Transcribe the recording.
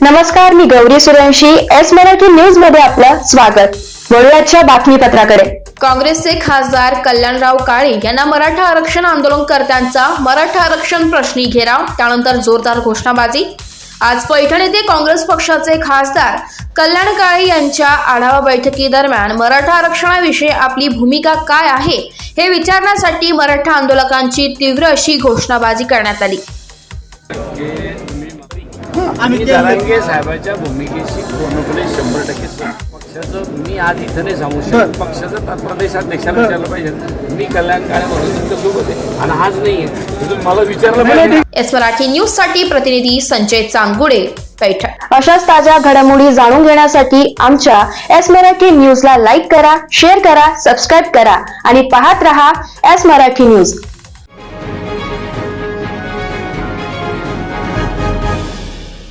नमस्कार, मी Gauri Suryavanshi. S Marathi news मध्ये आपलं स्वागत. वळूयाच्या बातमीपत्राकडे. काँग्रेसचे खासदार कल्याणराव काळे यांना मराठा आरक्षण आंदोलनकर्त्यांचा मराठा आरक्षण प्रश्नी घेराव, त्यानंतर जोरदार घोषणाबाजी. आज पैठण येथे काँग्रेस पक्षाचे खासदार कल्याण काळे यांच्या आढावा बैठकीदरम्यान मराठा आरक्षणाविषयी आपली भूमिका काय आहे हे विचारण्यासाठी मराठा आंदोलकांची तीव्र अशी घोषणाबाजी करण्यात आली. आम्ही जरांगे साहेबांच्या भूमिकेशी पूर्णपणे 100% पक्षाचं मी आज इथं नाही सांगू शकत. पक्षाचं प्रदेशाध्यक्षाला विचारलं पाहिजे. मी कल्याण काळे म्हणून तुमच्यासोबत आहे आणि आज नाही आहे, तुम्ही मला विचारलं पाहिजे. एस मराठी न्यूज साठी प्रतिनिधी संजय चांगुडे, पैठण. अशाच ताज्या घडामोडी जाणून घेण्यासाठी आमच्या एस मराठी न्यूजला लाईक करा, शेअर करा, सबस्क्राईब करा आणि पाहत रहा एस मराठी न्यूज.